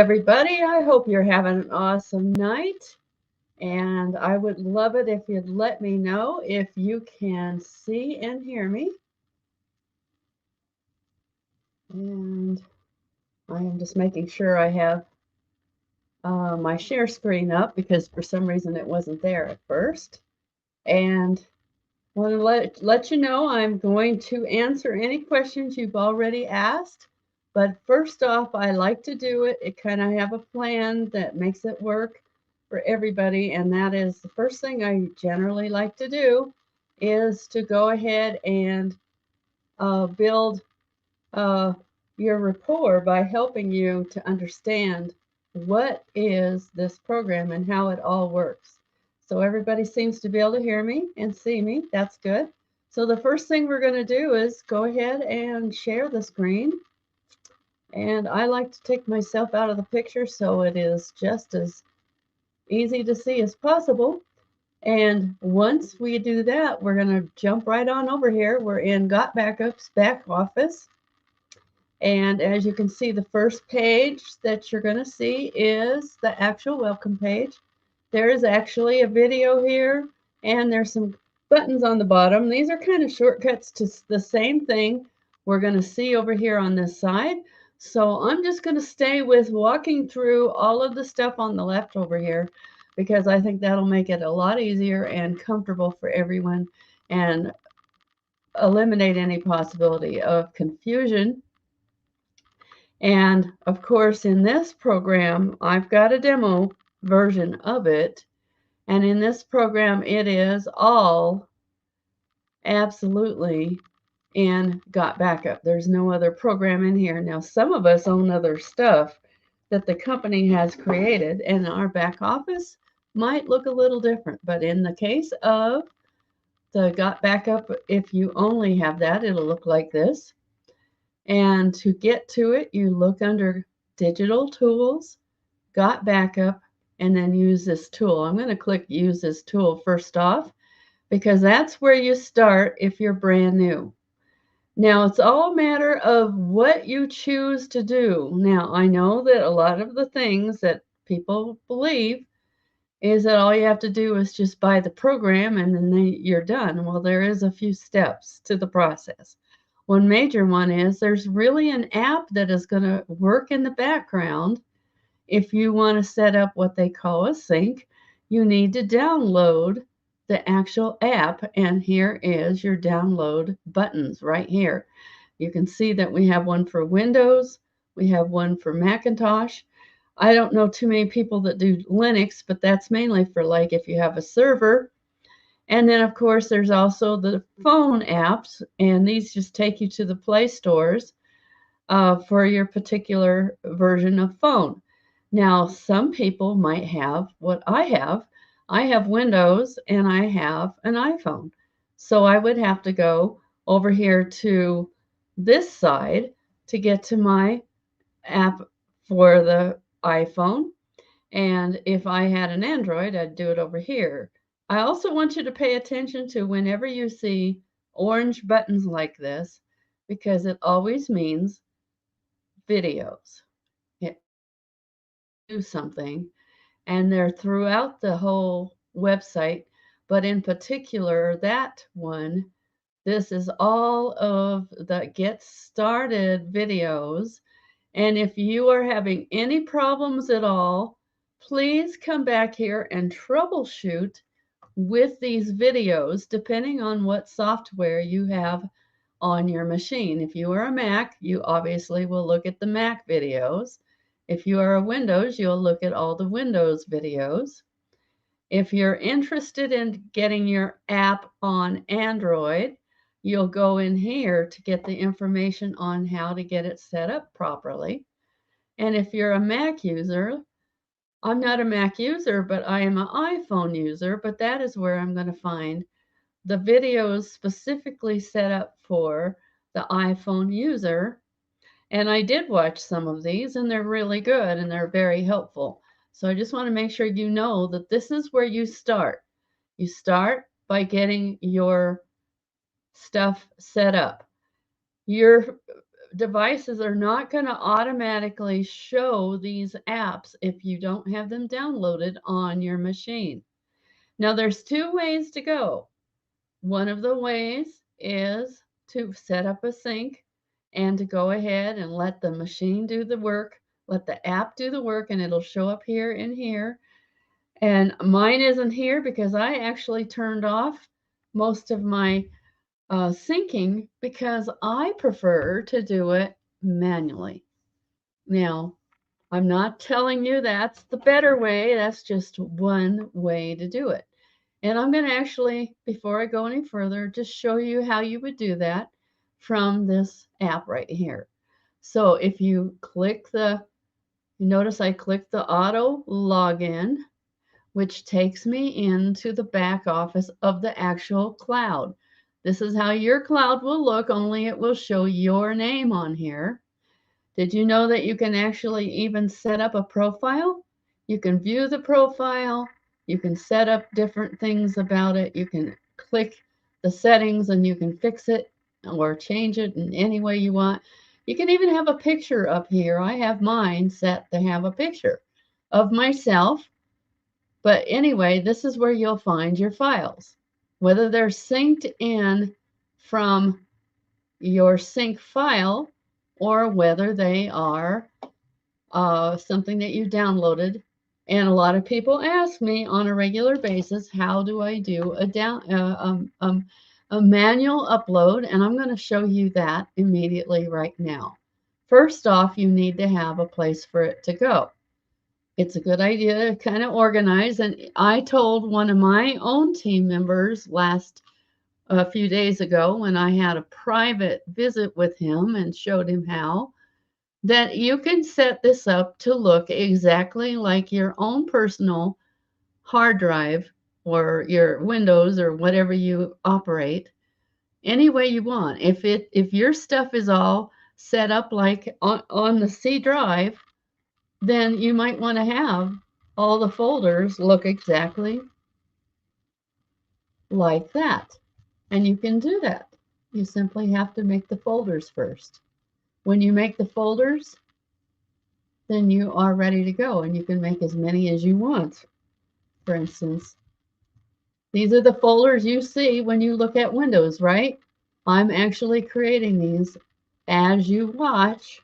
everybody. I hope you're having an awesome night. And I would love it if you'd let me know if you can see and hear me. And I am just making sure I have my share screen up because for some reason it wasn't there at first. And I want to let you know I'm going to answer any questions you've already asked. But first off, I like to do it kind of have a plan that makes it work for everybody. And that is the first thing I generally like to do is to go ahead and build uh, your rapport by helping you to understand what is this program and how it all works. So everybody seems to be able to hear me and see me. That's good. So the first thing we're going to do is go ahead and share the screen. And I like to take myself out of the picture so it is just as easy to see as possible. And once we do that, we're going to jump right on over here. We're in Got Backup's back office. And as you can see, the first page that you're going to see is the actual welcome page. There is actually a video here, and there's some buttons on the bottom. These are kind of shortcuts to the same thing we're going to see over here on this side. So I'm just going to stay with walking through all of the stuff on the left over here because I think that'll make it a lot easier and comfortable for everyone and eliminate any possibility of confusion. And of course, in this program, I've got a demo version of it. And in this program, it is all absolutely in Got Backup. There's no other program in here. Now, some of us own other stuff that the company has created, and our back office might look a little different. But in the case of the Got Backup, if you only have that, it'll look like this. And to get to it, you look under Digital Tools, Got Backup, and then Use This Tool. I'm going to click Use This Tool first off because that's where you start if you're brand new. Now, it's all a matter of what you choose to do. Now, I know that a lot of the things that people believe is that all you have to do is just buy the program and then you're done. Well, there is a few steps to the process. One major one is there's really an app that is going to work in the background. If you want to set up what they call a sync, you need to download the actual app, and here is your download buttons right here. You can see that we have one for Windows, we have one for Macintosh. I don't know too many people that do Linux, but that's mainly for like if you have a server. And then, of course, there's also the phone apps, and these just take you to the Play stores for your particular version of phone. Now, some people might have what I have. I have Windows and I have an iPhone. So I would have to go over here to this side to get to my app for the iPhone. And if I had an Android, I'd do it over here. I also want you to pay attention to whenever you see orange buttons like this, because it always means videos. It do something, and they're throughout the whole website, but in particular, that one, this is all of the Get Started videos. And if you are having any problems at all, please come back here and troubleshoot with these videos, depending on what software you have on your machine. If you are a Mac, you obviously will look at the Mac videos. If you are a Windows, you'll look at all the Windows videos. If you're interested in getting your app on Android, you'll go in here to get the information on how to get it set up properly. And if you're a Mac user, I'm not a Mac user, but I am an iPhone user, but that is where I'm going to find the videos specifically set up for the iPhone user. And I did watch some of these, and they're really good and they're very helpful. So I just want to make sure you know that this is where you start. You start by getting your stuff set up. Your devices are not going to automatically show these apps if you don't have them downloaded on your machine. Now, there's two ways to go. One of the ways is to set up a sync and to go ahead and let the machine do the work, let the app do the work, and it'll show up here and here. And mine isn't here because I actually turned off most of my syncing because I prefer to do it manually. Now, I'm not telling you that's the better way. That's just one way to do it. And I'm going to actually, before I go any further, just show you how you would do that from this app right here. So if you click you notice I clicked the auto login, which takes me into the back office of the actual cloud. This is how your cloud will look, only it will show your name on here. Did you know that you can actually even set up a profile? You can view the profile. You can set up different things about it. You can click the settings and you can fix it or change it in any way you want. You can even have a picture up here. I have mine set to have a picture of myself. But anyway, this is where you'll find your files, whether they're synced in from your sync file or whether they are something that you downloaded. And a lot of people ask me on a regular basis, how do I do a manual upload? And I'm going to show you that immediately right now. First off, you need to have a place for it to go. It's a good idea to kind of organize. And I told one of my own team members a few days ago when I had a private visit with him and showed him how, that you can set this up to look exactly like your own personal hard drive or your Windows or whatever you operate any way you want. If your stuff is all set up like on the C drive, then you might want to have all the folders look exactly like that. And you can do that. You simply have to make the folders first. When you make the folders, then you are ready to go and you can make as many as you want. For instance, these are the folders you see when you look at Windows, right? I'm actually creating these as you watch.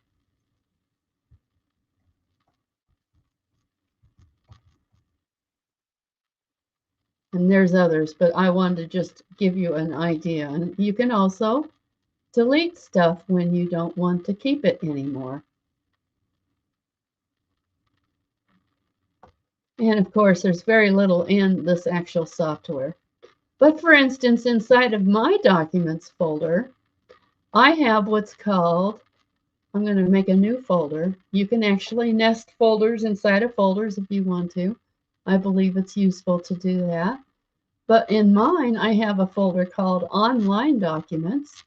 And there's others, but I wanted to just give you an idea. And you can also delete stuff when you don't want to keep it anymore. And of course, there's very little in this actual software. But for instance, inside of my documents folder, I have what's called, I'm going to make a new folder. You can actually nest folders inside of folders if you want to. I believe it's useful to do that. But in mine, I have a folder called Online Documents.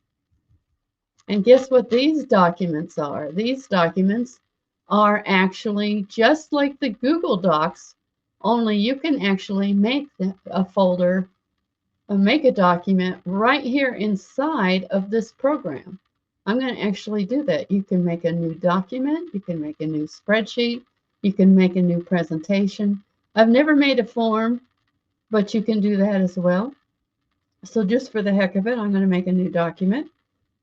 And guess what these documents are? These documents are actually just like the Google Docs, only you can actually make a folder, make a document right here inside of this program. I'm going to actually do that. You can make a new document. You can make a new spreadsheet. You can make a new presentation. I've never made a form, but you can do that as well. So just for the heck of it, I'm going to make a new document.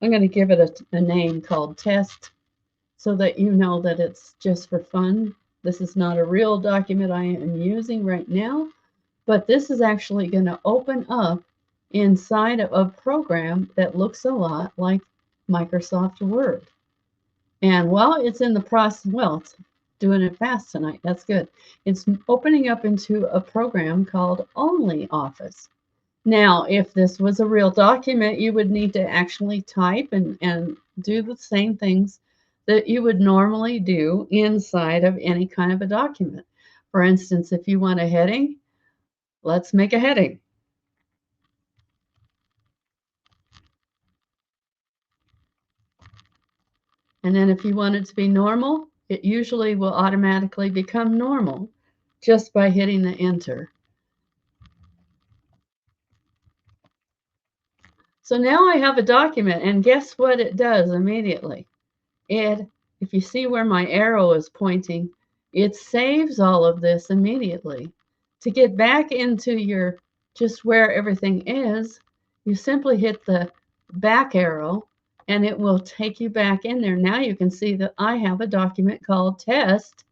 I'm going to give it a name called test so that you know that it's just for fun. This is not a real document I am using right now, but this is actually going to open up inside of a program that looks a lot like Microsoft Word. And while it's in the process, well, it's doing it fast tonight. That's good. It's opening up into a program called OnlyOffice. Now, if this was a real document, you would need to actually type and do the same things that you would normally do inside of any kind of a document. For instance, if you want a heading, let's make a heading. And then if you want it to be normal, it usually will automatically become normal just by hitting the enter. So now I have a document, and guess what it does immediately? if you see where my arrow is pointing, it saves all of this immediately. To get back into your just where everything is, you simply hit the back arrow and it will take you back in there. Now you can see that I have a document called test,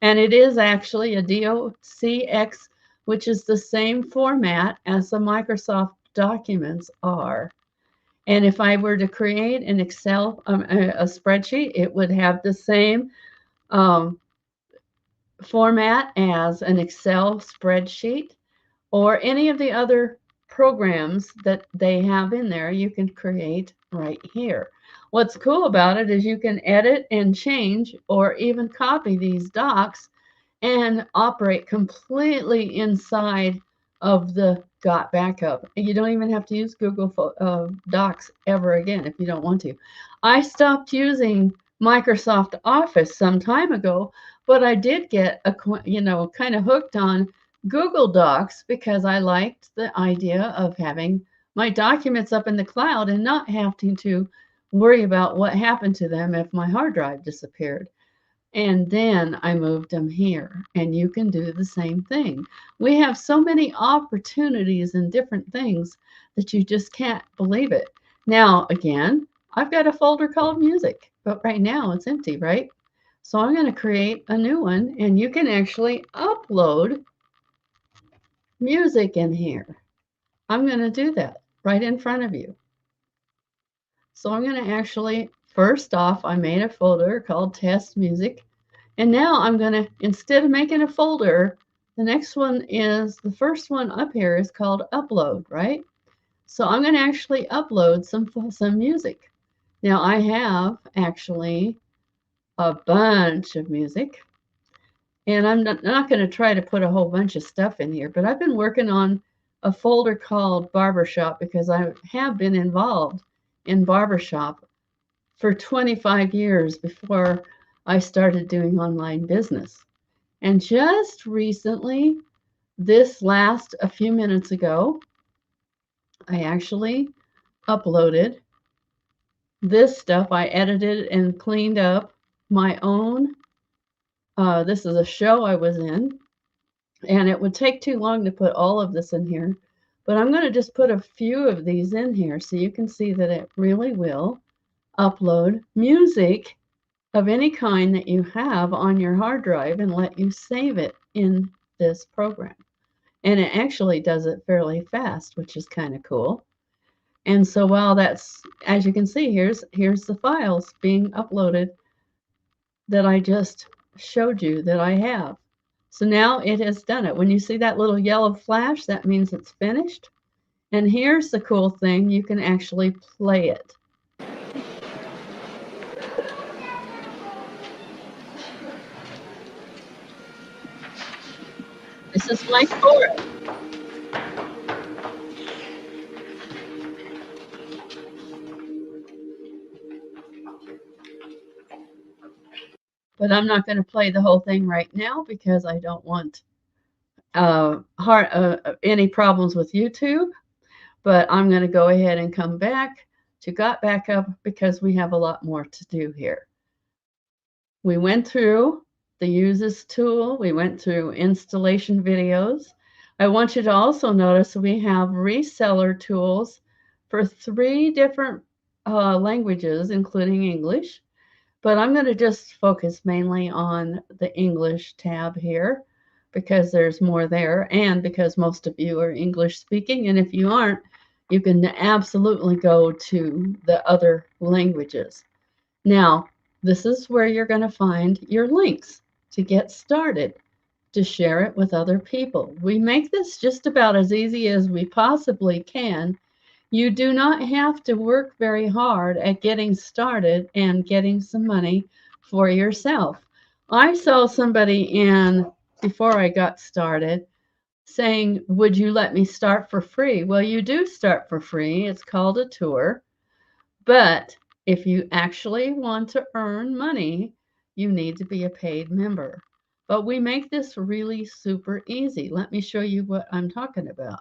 and it is actually a docx, which is the same format as the Microsoft documents are. And if I were to create an Excel, a spreadsheet, it would have the same um, format as an Excel spreadsheet or any of the other programs that they have in there. You can create right here. What's cool about it is you can edit and change or even copy these docs and operate completely inside of the Got Backup. You don't even have to use Google Docs ever again if you don't want to. I stopped using Microsoft Office some time ago, but I did get kind of hooked on Google Docs because I liked the idea of having my documents up in the cloud and not having to worry about what happened to them if my hard drive disappeared. And then I moved them here, and you can do the same thing. We have so many opportunities and different things that you just can't believe it. Now, again, I've got a folder called music, but right now it's empty, right? So I'm going to create a new one, and you can actually upload music in here. I'm going to do that right in front of you. So I'm going to actually, first off, I made a folder called test music. And now I'm going to, instead of making a folder, the next one is, the first one up here is called upload, right? So I'm going to actually upload some music. Now I have actually a bunch of music, and I'm not going to try to put a whole bunch of stuff in here, but I've been working on a folder called Barbershop because I have been involved in barbershop for 25 years before I started doing online business. And just recently, a few minutes ago, I actually uploaded this stuff. I edited and cleaned up my own. This is a show I was in, and it would take too long to put all of this in here. But I'm going to just put a few of these in here so you can see that it really will upload music of any kind that you have on your hard drive and let you save it in this program. And it actually does it fairly fast, which is kind of cool. And so while that's, as you can see, here's the files being uploaded that I just showed you that I have. So now it has done it. When you see that little yellow flash, that means it's finished. And here's the cool thing, you can actually play it. This is my chorus. But I'm not going to play the whole thing right now because I don't want any problems with YouTube. But I'm going to go ahead and come back to Got Backup because we have a lot more to do here. We went through the Use This tool. We went through installation videos. I want you to also notice we have reseller tools for 3 different languages, including English. But I'm going to just focus mainly on the English tab here because there's more there and because most of you are English speaking. And if you aren't, you can absolutely go to the other languages. Now, this is where you're going to find your links to get started, to share it with other people. We make this just about as easy as we possibly can. You do not have to work very hard at getting started and getting some money for yourself. I saw somebody before I got started saying, would you let me start for free? Well, you do start for free. It's called a tour. But if you actually want to earn money, you need to be a paid member. But we make this really super easy. Let me show you what I'm talking about.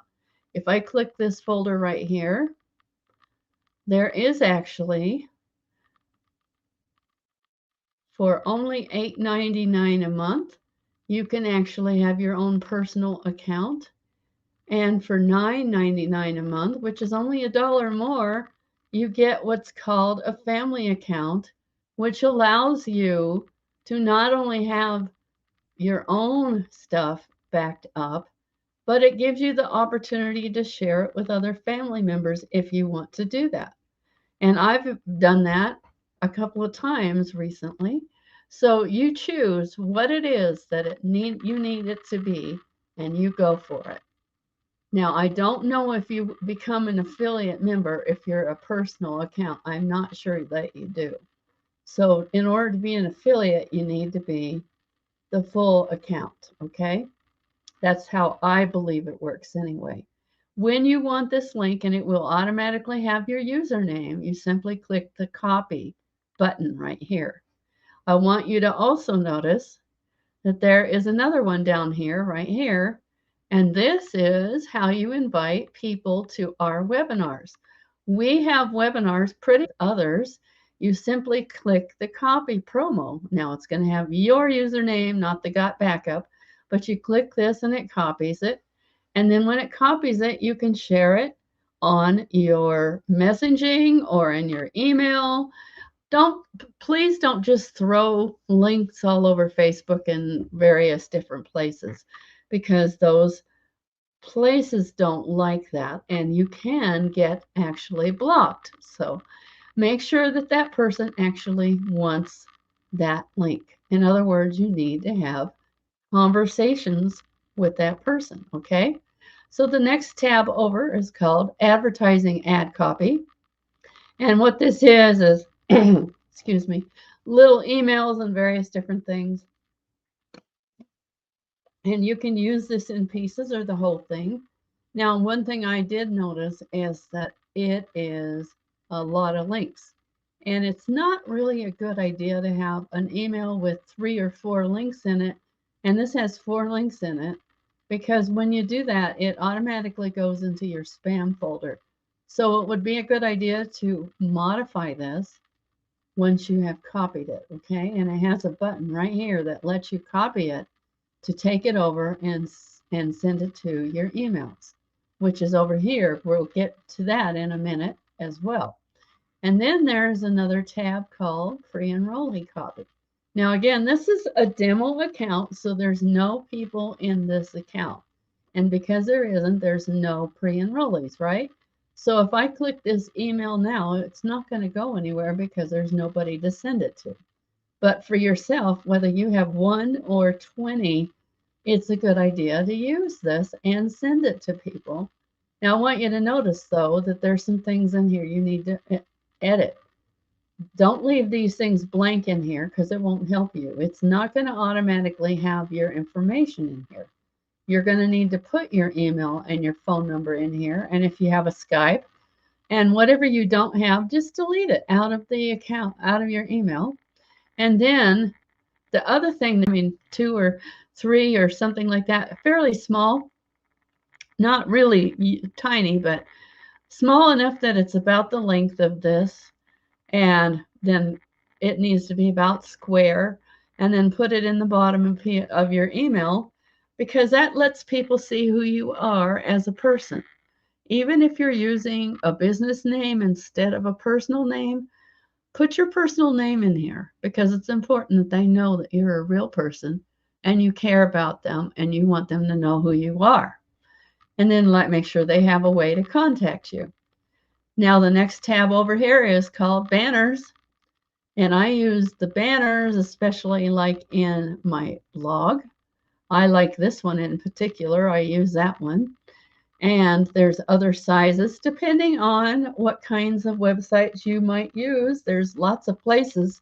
If I click this folder right here, there is actually For only $8.99 a month, you can actually have your own personal account. And for $9.99 a month, which is only $1 more, you get what's called a family account, which allows you to not only have your own stuff backed up, but it gives you the opportunity to share it with other family members if you want to do that. And I've done that a couple of times recently. So you choose what it is that you need it to be, and you go for it. Now, I don't know if you become an affiliate member if you're a personal account. I'm not sure that you do. So in order to be an affiliate, you need to be the full account, okay? That's how I believe it works anyway. When you want this link and it will automatically have your username, you simply click the copy button right here. I want you to also notice that there is another one down here, right here, and this is how you invite people to our webinars. We have webinars pretty others. You simply click the copy promo. Now it's going to have your username, not the Got Backup, but you click this and it copies it. And then when it copies it, you can share it on your messaging or in your email. Please don't just throw links all over Facebook and various different places, because those places don't like that and you can get actually blocked. So make sure that that person actually wants that link. In other words, you need to have conversations with that person, okay? So the next tab over is called Advertising Ad Copy. And what this is excuse me, little emails and various different things. And you can use this in pieces or the whole thing. Now, one thing I did notice is that it is a lot of links. And it's not really a good idea to have an email with 3 or 4 links in it. And this has 4 links in it, because when you do that, it automatically goes into your spam folder. So it would be a good idea to modify this once you have copied it, okay? And it has a button right here that lets you copy it to take it over and send it to your emails, which is over here. We'll get to that in a minute as well. And then there's another tab called Free Enrollee Copy. Now, again, this is a demo account, so there's no people in this account. And because there isn't, there's no pre-enrollees, right? So if I click this email now, it's not going to go anywhere because there's nobody to send it to. But for yourself, whether you have 1 or 20, it's a good idea to use this and send it to people. Now, I want you to notice, though, that there's some things in here you need to edit. Don't leave these things blank in here because it won't help you. It's not going to automatically have your information in here. You're going to need to put your email and your phone number in here. And if you have a Skype and whatever you don't have, just delete it out of the account, out of your email. And then the other thing, I mean, 2 or 3 or something like that, fairly small, not really tiny, but small enough that it's about the length of this. And then it needs to be about square, and then put it in the bottom of your email, because that lets people see who you are as a person. Even if you're using a business name instead of a personal name, put your personal name in here, because it's important that they know that you're a real person and you care about them and you want them to know who you are. And then make sure they have a way to contact you. Now, the next tab over here is called Banners. And I use the banners, especially like in my blog. I like this one in particular. I use that one. And there's other sizes depending on what kinds of websites you might use. There's lots of places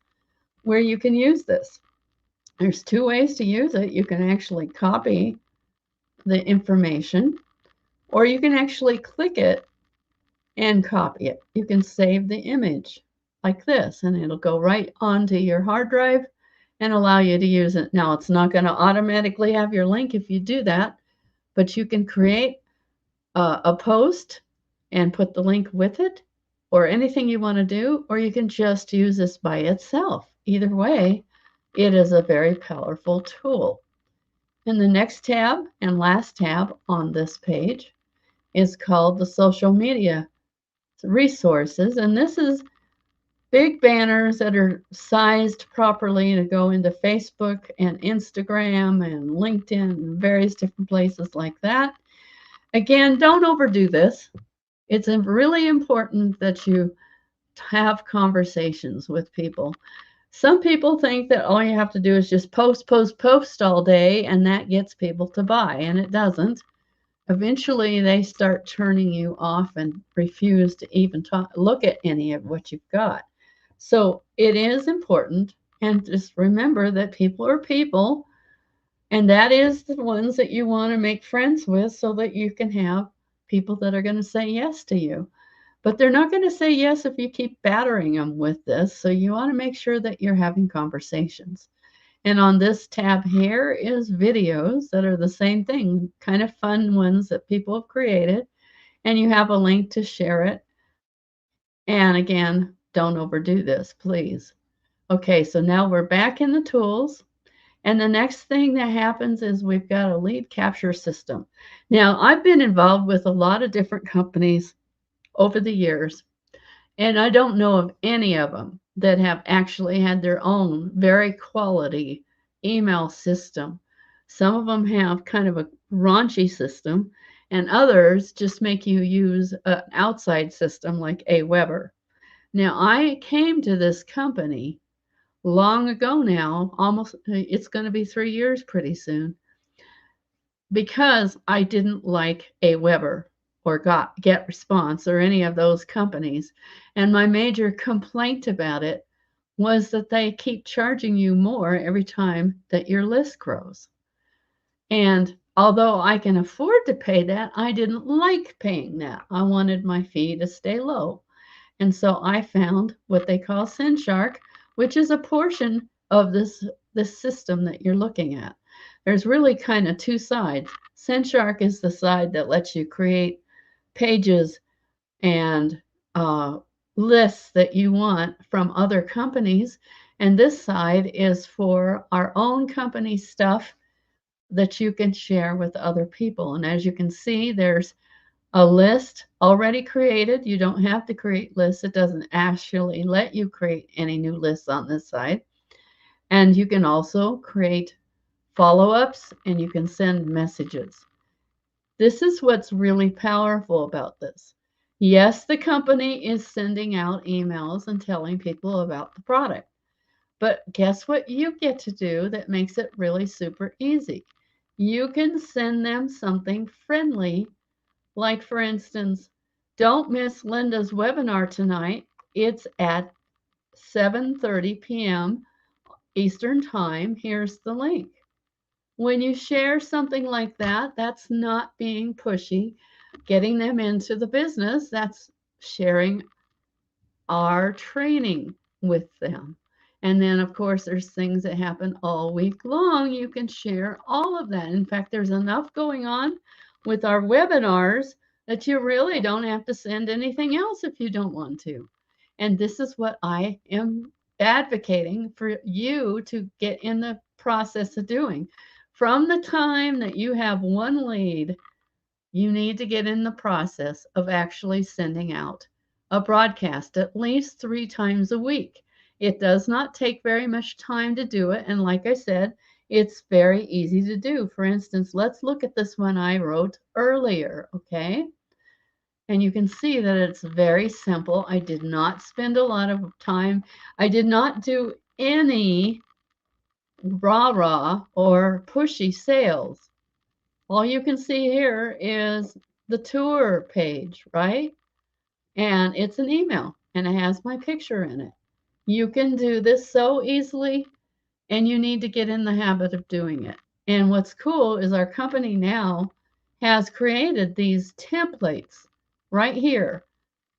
where you can use this. There's 2 ways to use it. You can actually copy the information, or you can actually click it and copy it. You can save the image like this, and it'll go right onto your hard drive and allow you to use it. Now, it's not going to automatically have your link if you do that, but you can create a post and put the link with it, or anything you want to do, or you can just use this by itself. Either way, It is a very powerful tool. And the next tab and last tab on this page is called the social media resources. And this is big banners that are sized properly to go into Facebook and Instagram and LinkedIn and various different places like that. Again, don't overdo this. It's really important that you have conversations with people. Some people think that all you have to do is just post, post, post all day, and that gets people to buy, and it doesn't. Eventually, they start turning you off and refuse to even look at any of what you've got. So it is important, and just remember that people are people, and that is the ones that you want to make friends with so that you can have people that are going to say yes to you. But they're not going to say yes if you keep battering them with this. So you want to make sure that you're having conversations. And on this tab here is videos that are the same thing, kind of fun ones that people have created. And you have a link to share it. And again, don't overdo this, please. Okay, so now we're back in the tools. And the next thing that happens is we've got a lead capture system. Now, I've been involved with a lot of different companies over the years, and I don't know of any of them that have actually had their own very quality email system. Some of them have kind of a raunchy system, and others just make you use an outside system like Aweber. Now, I came to this company long ago now, almost, it's going to be 3 years pretty soon, because I didn't like Aweber or Get Response or any of those companies. And my major complaint about it was that they keep charging you more every time that your list grows. And although I can afford to pay that, I didn't like paying that. I wanted my fee to stay low. And so I found what they call SendShark, which is a portion of this system that you're looking at. There's really kind of two sides. SendShark is the side that lets you create pages and lists that you want from other companies. And this side is for our own company stuff that you can share with other people. And as you can see, there's a list already created. You don't have to create lists. It doesn't actually let you create any new lists on this side. And you can also create follow-ups and you can send messages. This is what's really powerful about this. Yes, the company is sending out emails and telling people about the product. But guess what you get to do that makes it really super easy? You can send them something friendly. Like, for instance, don't miss Linda's webinar tonight. It's at 7:30 p.m. Eastern Time. Here's the link. When you share something like that, that's not being pushy, getting them into the business. That's sharing our training with them. And then, of course, there's things that happen all week long. You can share all of that. In fact, there's enough going on with our webinars that you really don't have to send anything else if you don't want to. And this is what I am advocating for you to get in the process of doing. From the time that you have one lead, you need to get in the process of actually sending out a broadcast at least 3 times a week. It does not take very much time to do it. And like I said, it's very easy to do. For instance, let's look at this one I wrote earlier, okay? And you can see that it's very simple. I did not spend a lot of time. I did not do any rah-rah or pushy sales. All you can see here is the tour page, right? And it's an email and it has my picture in it. You can do this so easily and you need to get in the habit of doing it. And what's cool is our company now has created these templates right here.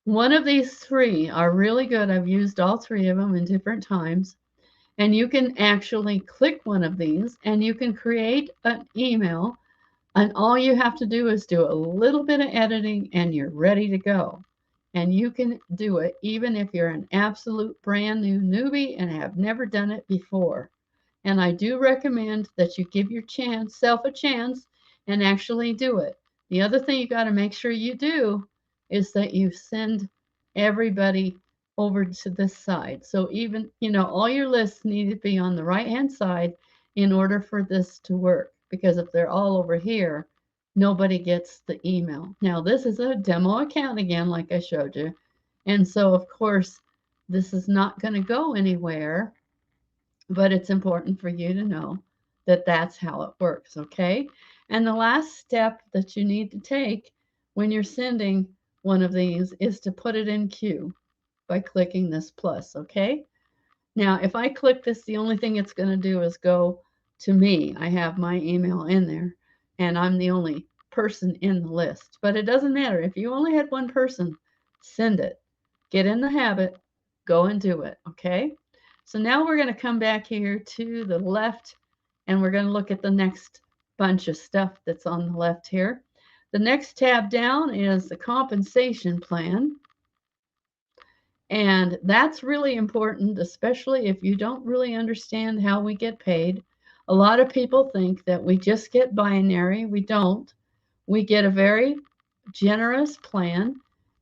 One of these three are really good. I've used all three of them in different times. And you can actually click one of these and you can create an email. And all you have to do is do a little bit of editing and you're ready to go. And you can do it even if you're an absolute brand new newbie and have never done it before. And I do recommend that you give yourself a chance and actually do it. The other thing you got to make sure you do is that you send everybody over to this side. So even, all your lists need to be on the right-hand side in order for this to work. Because if they're all over here, nobody gets the email. Now, this is a demo account again, like I showed you. And so, of course, this is not going to go anywhere, but it's important for you to know that that's how it works, okay? And the last step that you need to take when you're sending one of these is to put it in queue by clicking this plus, okay? Now, if I click this, the only thing it's going to do is go to me. I have my email in there, and I'm the only person in the list. But it doesn't matter. If you only had one person, send it. Get in the habit. Go and do it, okay? So now we're going to come back here to the left, and we're going to look at the next bunch of stuff that's on the left here. The next tab down is the compensation plan. And that's really important, especially if you don't really understand how we get paid. A lot of people think that we just get binary. We don't. We get a very generous plan.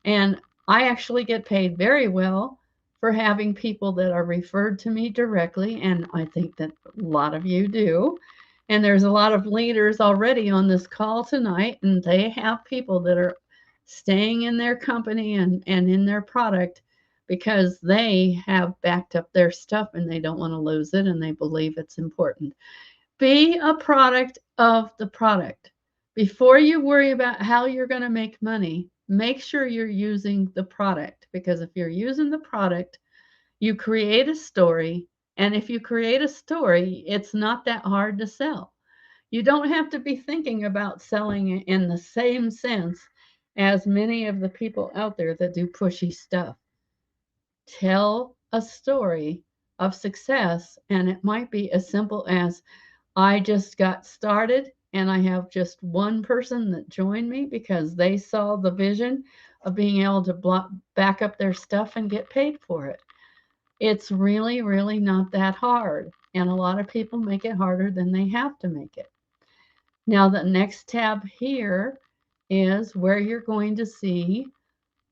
And I actually get paid very well for having people that are referred to me directly. And I think that a lot of you do. And there's a lot of leaders already on this call tonight, and they have people that are staying in their company and in their product because they have backed up their stuff and they don't want to lose it and they believe it's important. Be a product of the product. Before you worry about how you're going to make money, make sure you're using the product, because if you're using the product, you create a story. And if you create a story, it's not that hard to sell. You don't have to be thinking about selling in the same sense as many of the people out there that do pushy stuff. Tell a story of success, and it might be as simple as, I just got started and I have just one person that joined me because they saw the vision of being able to back up their stuff and get paid for it. It's really, really not that hard. And a lot of people make it harder than they have to make it. Now, the next tab here is where you're going to see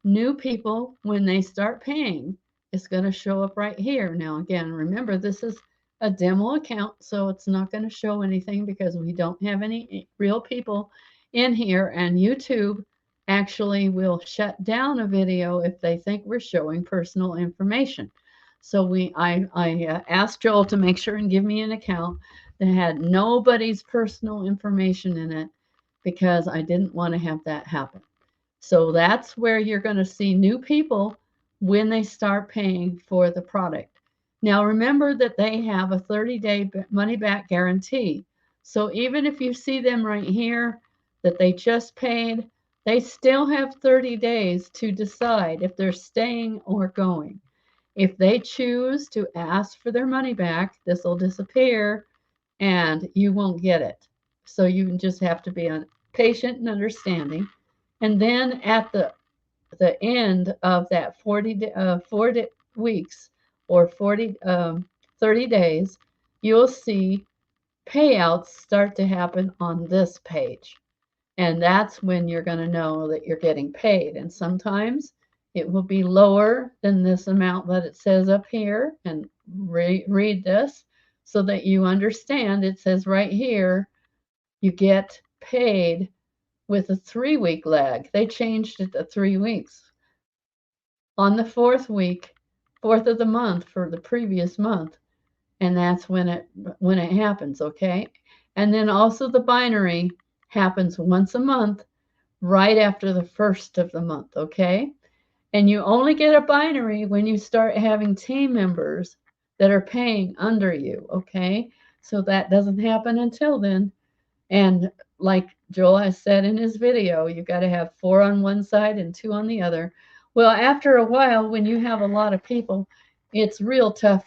new people when they start paying. It's going to show up right here. Now, again, remember, this is a demo account, so it's not going to show anything because we don't have any real people in here, and YouTube actually will shut down a video if they think we're showing personal information. So I asked Joel to make sure and give me an account that had nobody's personal information in it because I didn't want to have that happen. So that's where you're going to see new people when they start paying for the product. Now, remember that they have a 30-day money back guarantee. So even if you see them right here that they just paid, they still have 30 days to decide if they're staying or going. If they choose to ask for their money back, this will disappear and you won't get it. So you just have to be patient and understanding. And then at the end of that 40 weeks or 30 days, you'll see payouts start to happen on this page. And that's when you're going to know that you're getting paid. And sometimes it will be lower than this amount that it says up here. And read this so that you understand. It says right here, you get paid with a 3-week lag. They changed it to 3 weeks. On the 4th week, 4th of the month for the previous month, and that's when it happens, okay? And then also the binary happens once a month right after the 1st of the month, okay? And you only get a binary when you start having team members that are paying under you, okay? So that doesn't happen until then. And like Joel has said in his video, you've got to have 4 on one side and 2 on the other. Well, after a while, when you have a lot of people, it's real tough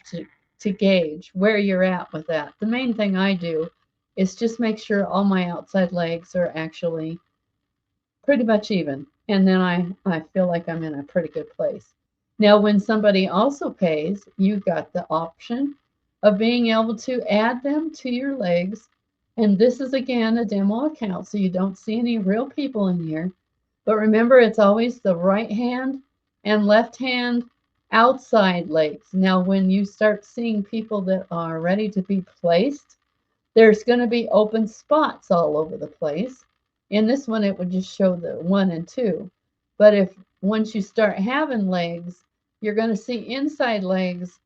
to gauge where you're at with that. The main thing I do is just make sure all my outside legs are actually pretty much even. And then I feel like I'm in a pretty good place. Now, when somebody also pays, you've got the option of being able to add them to your legs. And this is again a demo account, so you don't see any real people in here. But remember, it's always the right hand and left hand outside legs. Now, when you start seeing people that are ready to be placed, there's going to be open spots all over the place. In this one, it would just show the 1 and 2. But if once you start having legs, you're going to see inside legs,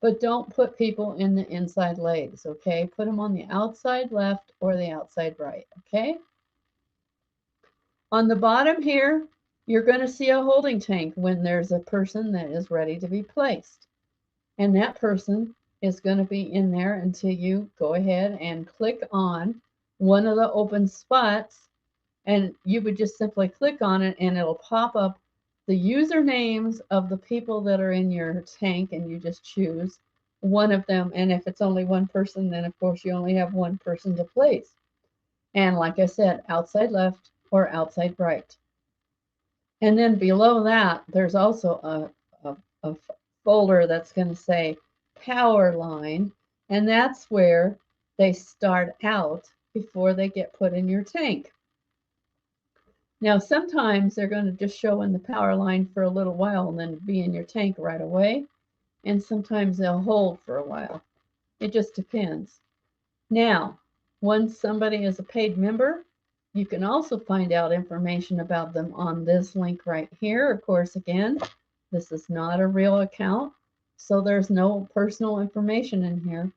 but don't put people in the inside legs, okay? Put them on the outside left or the outside right, okay? On the bottom here, you're going to see a holding tank when there's a person that is ready to be placed. And that person is going to be in there until you go ahead and click on one of the open spots, and you would just simply click on it and it'll pop up the usernames of the people that are in your tank, and you just choose one of them. And if it's only one person, then of course you only have one person to place. And like I said, outside left or outside right. And then below that, there's also a folder that's going to say power line, and that's where they start out before they get put in your tank. Now, sometimes they're going to just show in the power line for a little while and then be in your tank right away. And sometimes they'll hold for a while. It just depends. Now, once somebody is a paid member, you can also find out information about them on this link right here. Of course, again, this is not a real account, so there's no personal information in here.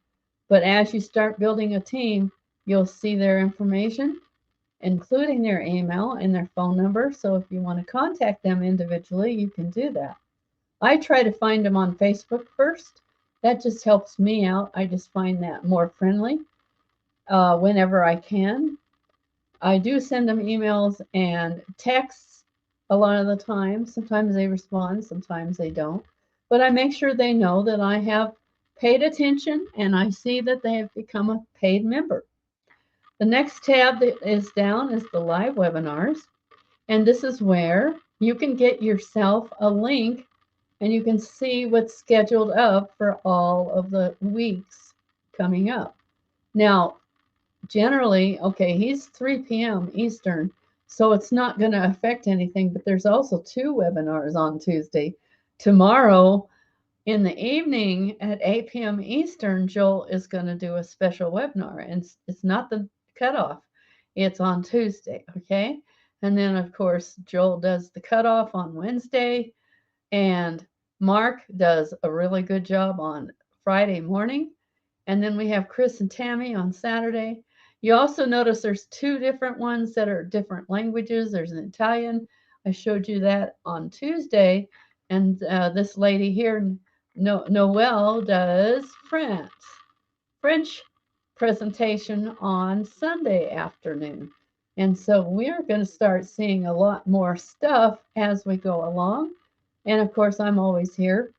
But as you start building a team, you'll see their information, including their email and their phone number. So if you want to contact them individually, you can do that. I try to find them on Facebook first. That just helps me out. I just find that more friendly whenever I can. I do send them emails and texts a lot of the time. Sometimes they respond, sometimes they don't. But I make sure they know that I have paid attention and I see that they have become a paid member. The next tab that is down is the live webinars. And this is where you can get yourself a link and you can see what's scheduled up for all of the weeks coming up. Now, generally, okay, he's 3 p.m. Eastern, so it's not going to affect anything, but there's also 2 webinars on Tuesday. Tomorrow in the evening at 8 p.m. Eastern, Joel is going to do a special webinar, and it's not the cutoff. It's on Tuesday, okay? And then, of course, Joel does the cutoff on Wednesday, and Mark does a really good job on Friday morning. And then we have Chris and Tammy on Saturday. You also notice there's 2 different ones that are different languages. There's an Italian. I showed you that on Tuesday. And this lady here, Noelle, does French presentation on Sunday afternoon. And so we're going to start seeing a lot more stuff as we go along. And of course, I'm always here.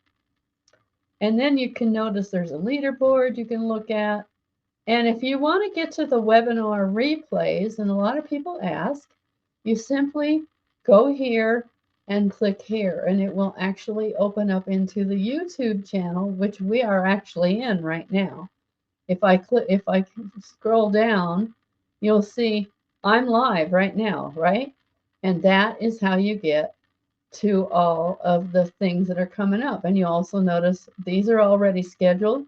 And then you can notice there's a leaderboard you can look at. And if you want to get to the webinar replays, and a lot of people ask, you simply go here and click here, and it will actually open up into the YouTube channel, which we are actually in right now. If I scroll down, you'll see I'm live right now, right? And that is how you get to all of the things that are coming up. And you also notice these are already scheduled.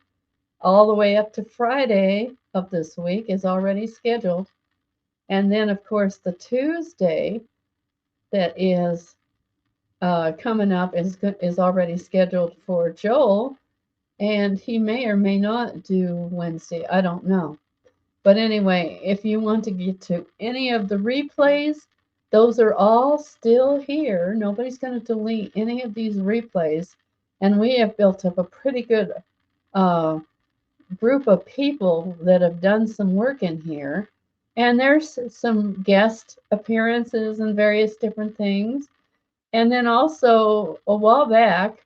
All the way up to Friday of this week is already scheduled. And then, of course, the Tuesday that is coming up is already scheduled for Joel. And he may or may not do Wednesday. I don't know. But anyway, if you want to get to any of the replays, those are all still here. Nobody's going to delete any of these replays. And we have built up a pretty good group of people that have done some work in here. And there's some guest appearances and various different things. And then also a while back,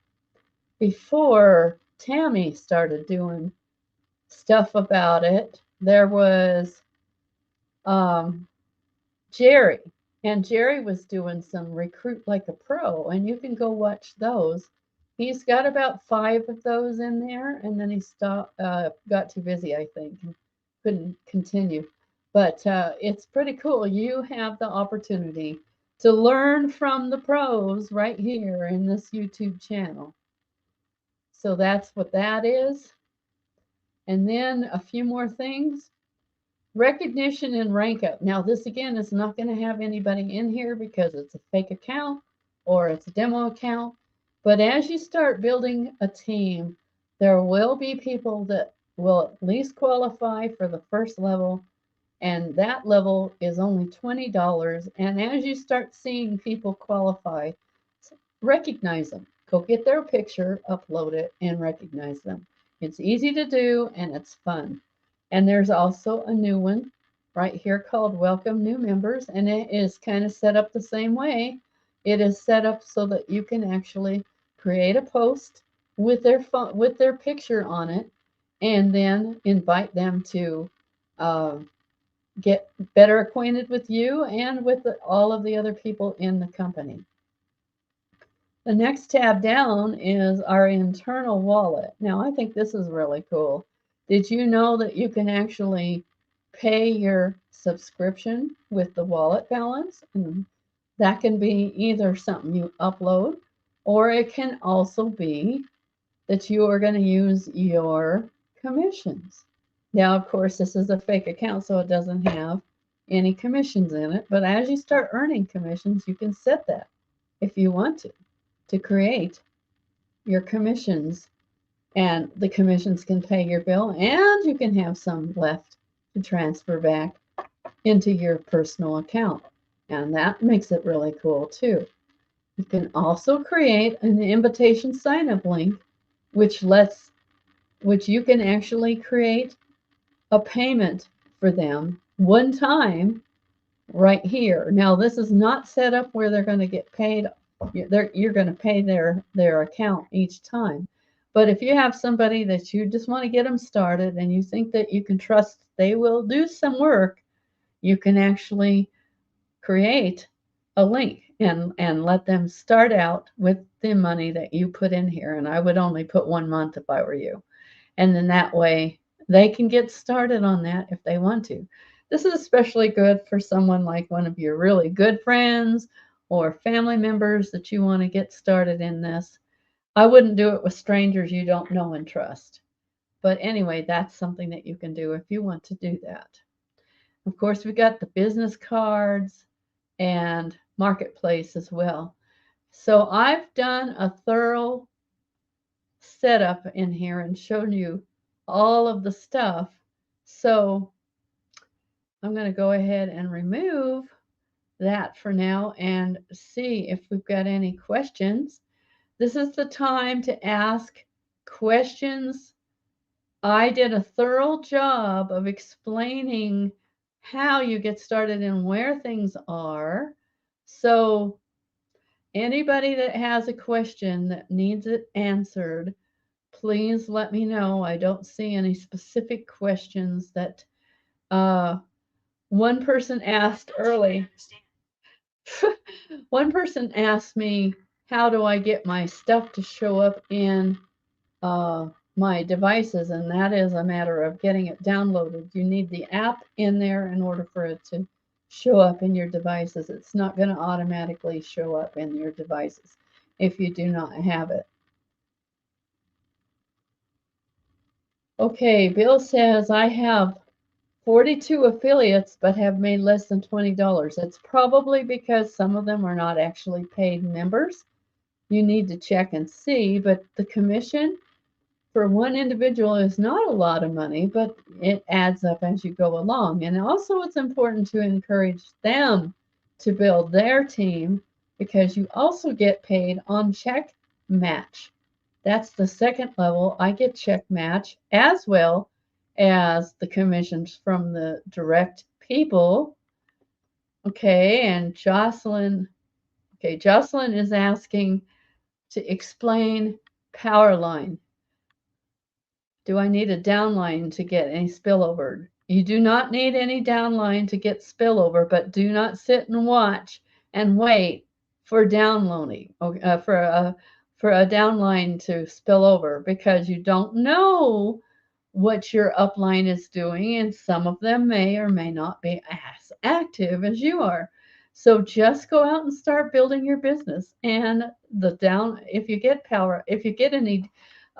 before Tammy started doing stuff about it, there was Jerry. And Jerry was doing some Recruit Like a Pro, and you can go watch those. He's got about 5 of those in there, and then he stopped, got too busy, I think, and couldn't continue. But it's pretty cool. You have the opportunity to learn from the pros right here in this YouTube channel. So that's what that is. And then a few more things. Recognition and rank up. Now, this again is not going to have anybody in here because it's a fake account or it's a demo account. But as you start building a team, there will be people that will at least qualify for the first level, and that level is only $20. And as you start seeing people qualify, recognize them. Go get their picture, upload it, and recognize them. It's easy to do and it's fun. And there's also a new one right here called Welcome New Members, and it is kind of set up the same way. It is set up so that you can actually create a post with their picture on it, and then invite them to uh, get better acquainted with you and with all of the other people in the company. The next tab down is our internal wallet. Now, I think this is really cool. Did you know that you can actually pay your subscription with the wallet balance? And that can be either something you upload, or it can also be that you are going to use your commissions. Now, of course, this is a fake account, so it doesn't have any commissions in it. But as you start earning commissions, you can set that if you want to create your commissions, and the commissions can pay your bill, and you can have some left to transfer back into your personal account. And that makes it really cool too. You can also create an invitation sign-up link, which you can actually create a payment for them one time right here. Now, this is not set up where they're going to get paid. You're going to pay their account each time. But if you have somebody that you just want to get them started and you think that you can trust they will do some work, you can actually create a link and let them start out with the money that you put in here. And I would only put 1 month if I were you. And then that way they can get started on that if they want to. This is especially good for someone like one of your really good friends or family members that you want to get started in this. I wouldn't do it with strangers you don't know and trust. But anyway, that's something that you can do if you want to do that. Of course, we got the business cards and marketplace as well. So I've done a thorough setup in here and shown you all of the stuff. So I'm going to go ahead and remove that for now and see if we've got any questions. This is the time to ask questions. I did a thorough job of explaining how you get started and where things are. So anybody that has a question that needs it answered, please let me know. I don't see any specific questions that one person asked early. One person asked me, how do I get my stuff to show up in my devices? And that is a matter of getting it downloaded. You need the app in there in order for it to show up in your devices. It's not going to automatically show up in your devices if you do not have it. Okay, Bill says, I have 42 affiliates but have made less than $20. It's probably because some of them are not actually paid members. You need to check and see, but the commission for one individual is not a lot of money, but it adds up as you go along. And also it's important to encourage them to build their team because you also get paid on check match. That's the second level. I get check match as well as the commissions from the direct people. Okay, and Jocelyn is asking to explain Powerline. Do I need a downline to get any spillover? You do not need any downline to get spillover, but do not sit and watch and wait for downloading, for for a downline to spill over because you don't know what your upline is doing, and some of them may or may not be as active as you are. So just go out and start building your business. And if you get if you get any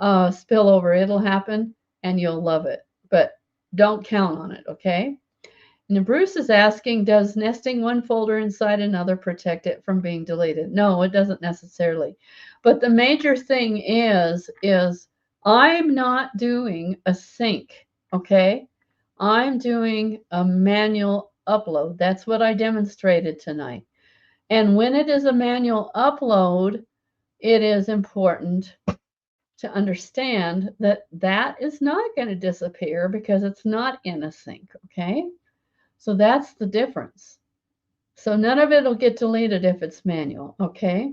spillover, it'll happen and you'll love it. But don't count on it, okay? And Bruce is asking, does nesting one folder inside another protect it from being deleted? No, it doesn't necessarily. But the major thing is I'm not doing a sync, okay? I'm doing a manual upload. That's what I demonstrated tonight. And when it is a manual upload, it is important to understand that that is not going to disappear because it's not in a sync, okay? So that's the difference. So none of it will get deleted if it's manual, okay?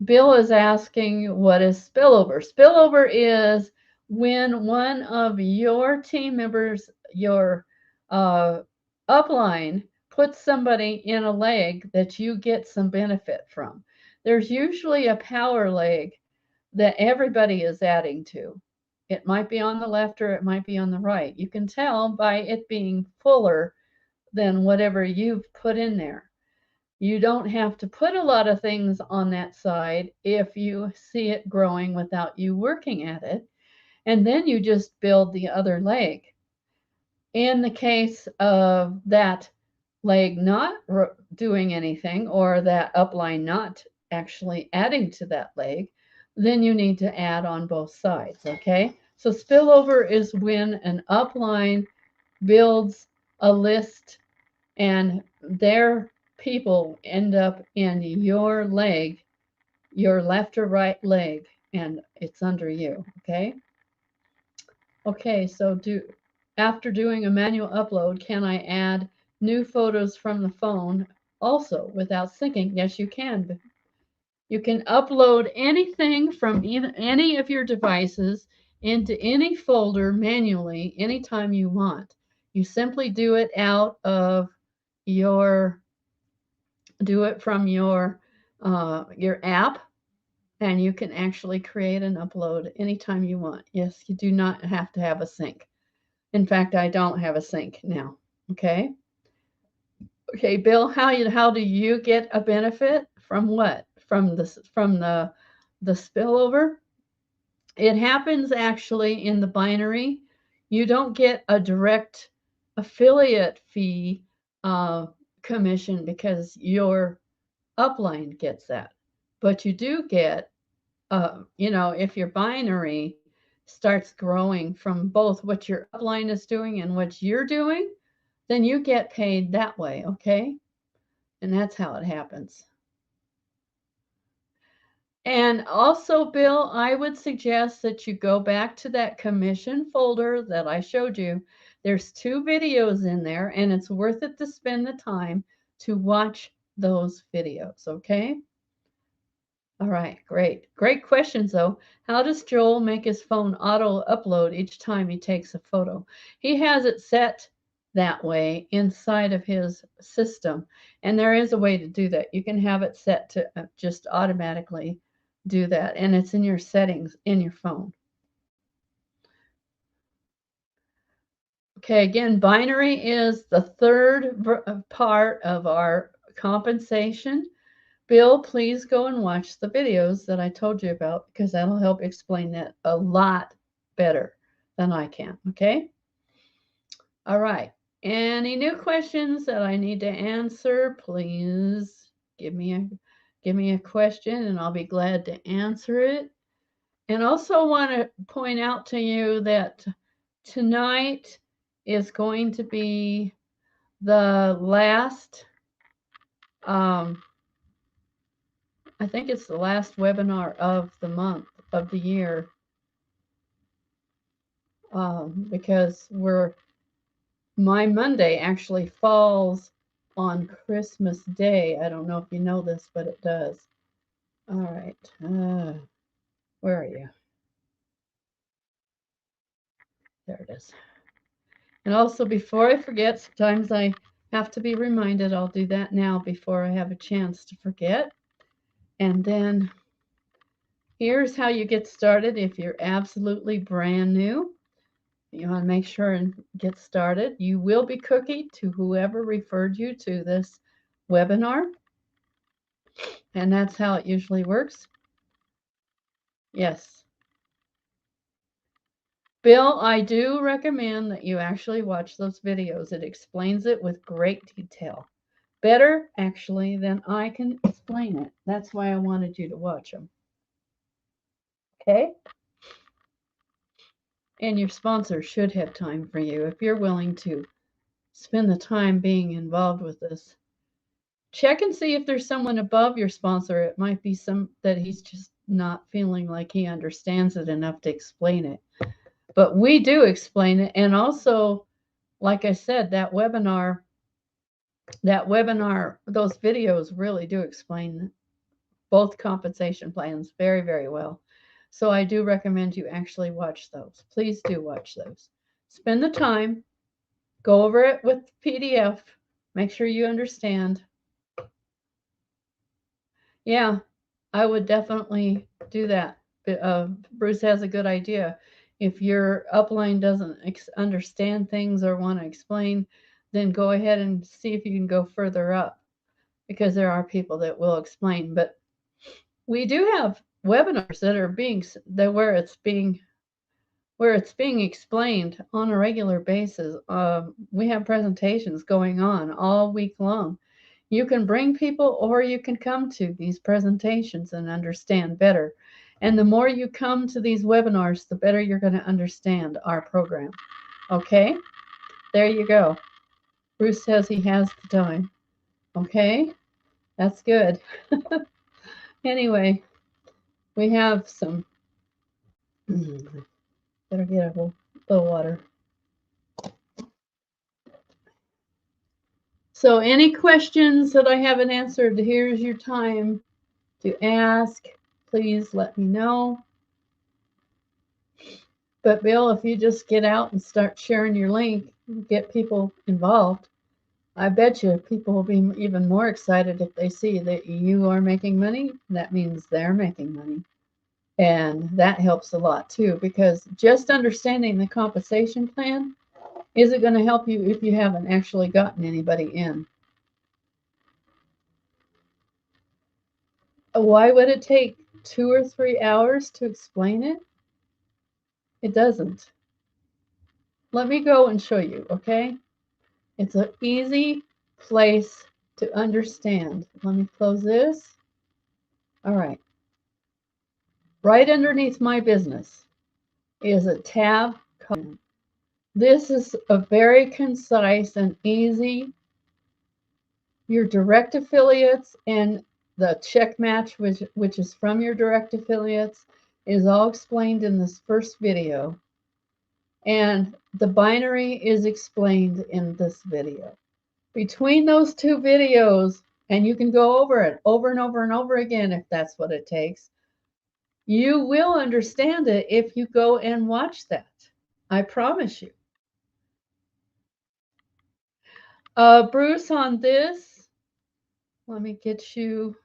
Bill is asking, what is spillover? Spillover is when one of your team members, your upline, puts somebody in a leg that you get some benefit from. There's usually a power leg that everybody is adding to. It might be on the left or it might be on the right. You can tell by it being fuller than whatever you've put in there. You don't have to put a lot of things on that side if you see it growing without you working at it. And then you just build the other leg. In the case of that leg not doing anything or that upline not actually adding to that leg, then you need to add on both sides, okay? So spillover is when an upline builds a list and their people end up in your leg, your left or right leg, and it's under you, okay? Okay, so after doing a manual upload, can I add new photos from the phone also without syncing? Yes, you can. You can upload anything from any of your devices into any folder manually anytime you want. You simply do it from your app, and you can actually create and upload anytime you want. Yes, you do not have to have a sync. In fact, I don't have a sync now. Okay. Okay, Bill, how do you get a benefit from what? From the spillover? It happens actually in the binary. You don't get a direct affiliate fee commission because your upline gets that. But you do get, if your binary starts growing from both what your upline is doing and what you're doing, then you get paid that way, okay? And that's how it happens. And also, Bill, I would suggest that you go back to that commission folder that I showed you. There's 2 videos in there, and it's worth it to spend the time to watch those videos, okay? All right, great. Great questions, though. How does Joel make his phone auto upload each time he takes a photo? He has it set that way inside of his system, and there is a way to do that. You can have it set to just automatically do that, and it's in your settings in your phone. Okay, again, binary is the third part of our compensation. Bill, please go and watch the videos that I told you about because that'll help explain that a lot better than I can, okay? All right. Any new questions that I need to answer, please give me a question and I'll be glad to answer it. And also want to point out to you that tonight is going to be the last I think it's the last webinar of the month, of the year, because my Monday actually falls on Christmas Day. I don't know if you know this, but it does. All right. Where are you? There it is. And also, before I forget, sometimes I have to be reminded. I'll do that now before I have a chance to forget. And then, Here's how you get started if you're absolutely brand new. You want to make sure and get started. You will be cookied to whoever referred you to this webinar. And that's how it usually works. Yes. Bill, I do recommend that you actually watch those videos. It explains it with great detail. Better, actually, than I can explain it. That's why I wanted you to watch them. Okay? And your sponsor should have time for you if you're willing to spend the time being involved with this. Check and see if there's someone above your sponsor. It might be some that he's just not feeling like he understands it enough to explain it. But we do explain it. And also, like I said, that webinar, those videos really do explain both compensation plans very, very well. So I do recommend you actually watch those. Please do watch those. Spend the time, go over it with PDF, make sure you understand. Yeah, I would definitely do that. Bruce has a good idea. If your upline doesn't understand things or want to explain, then go ahead and see if you can go further up, because there are people that will explain. But we do have webinars that are where it's being explained on a regular basis. We have presentations going on all week long. You can bring people or you can come to these presentations and understand better. And the more you come to these webinars, the better you're going to understand our program. Okay? There you go. Bruce says he has the time. Okay? That's good. Anyway, we have some. Better get a little water. So any questions that I haven't answered, here's your time to ask. Please let me know. But Bill, if you just get out and start sharing your link, get people involved, I bet you people will be even more excited if they see that you are making money. That means they're making money. And that helps a lot too, because just understanding the compensation plan isn't going to help you if you haven't actually gotten anybody in. Why would it take 2 or 3 hours to explain it? It doesn't. Let me go and show you, okay? It's an easy place to understand. Let me close this. All right. Right underneath my business is a tab. This is a very concise and easy. Your direct affiliates and the check match, which is from your direct affiliates, is all explained in this first video. And the binary is explained in this video. Between those two videos, and you can go over it over and over and over again if that's what it takes, you will understand it if you go and watch that. I promise you. Bruce, on this, let me get you.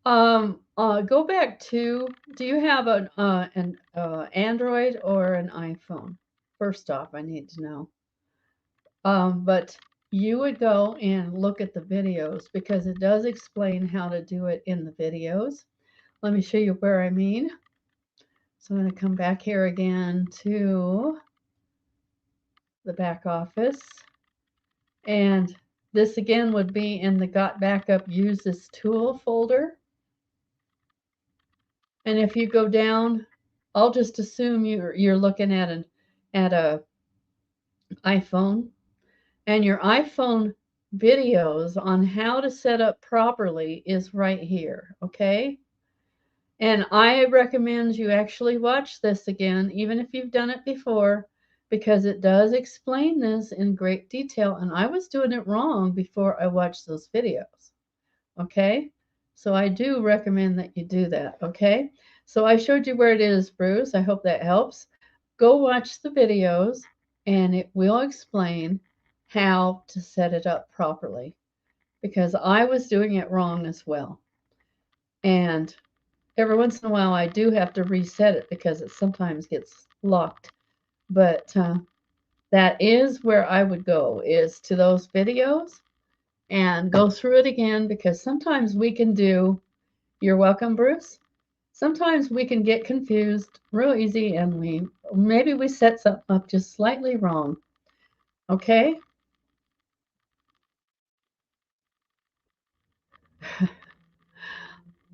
Go back to, do you have an Android or an iPhone? First off, I need to know. But you would go and look at the videos because it does explain how to do it in the videos. Let me show you where I mean. So I'm going to come back here again to the back office. And this again would be in the Got Backup Use This Tool folder. And if you go down, I'll just assume you're looking at an iPhone, and your iPhone videos on how to set up properly is right here, okay? And I recommend you actually watch this again, even if you've done it before, because it does explain this in great detail. And I was doing it wrong before I watched those videos, okay? So I do recommend that you do that, okay? So I showed you where it is, Bruce. I hope that helps. Go watch the videos, and it will explain how to set it up properly, because I was doing it wrong as well. And every once in a while I do have to reset it because it sometimes gets locked. But that is where I would go, is to those videos and go through it again, because sometimes we can do, you're welcome, Bruce. Sometimes we can get confused real easy, and maybe we set something up just slightly wrong. Okay?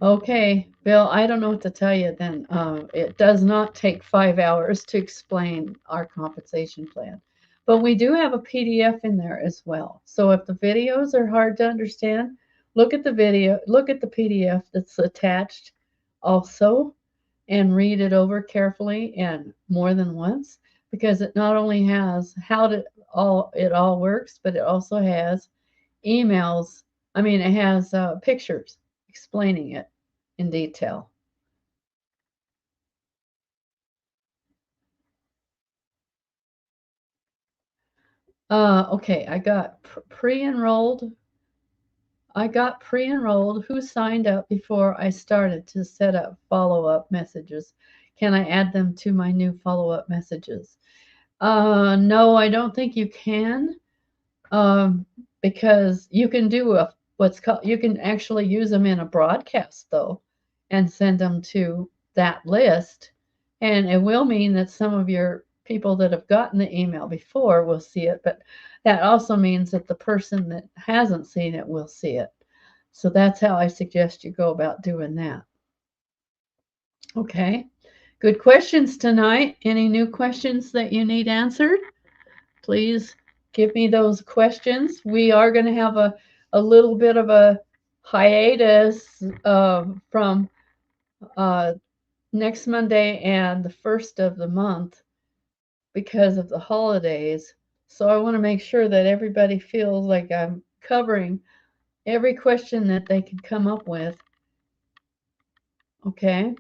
Okay, Bill, I don't know what to tell you then. It does not take 5 hours to explain our compensation plan, but we do have a PDF in there as well. So if the videos are hard to understand, look at the video, look at the PDF that's attached also, and read it over carefully and more than once, because it not only has how it all works, but it also has emails. I mean, it has pictures explaining it in detail. Okay, I got pre-enrolled. I got pre-enrolled. Who signed up before I started to set up follow-up messages? Can I add them to my new follow-up messages? No, I don't think you can. Um, because you can do what's called, you can actually use them in a broadcast though, and send them to that list. And it will mean that some of your people that have gotten the email before will see it, but that also means that the person that hasn't seen it will see it. So that's how I suggest you go about doing that. Okay. Good questions tonight. Any new questions that you need answered? Please give me those questions. We are going to have a little bit of a hiatus from next Monday and the first of the month because of the holidays. So I want to make sure that everybody feels like I'm covering every question that they can come up with. Okay.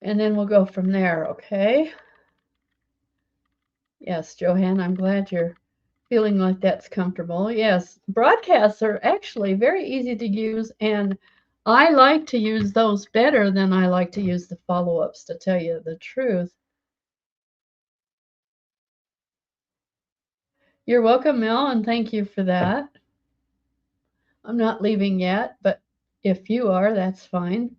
And then we'll go from there. Okay. Yes, Johanne, I'm glad you're feeling like that's comfortable. Yes, broadcasts are actually very easy to use, and I like to use those better than I like to use the follow-ups, to tell you the truth. You're welcome, Mel, and thank you for that. I'm not leaving yet, but if you are, that's fine.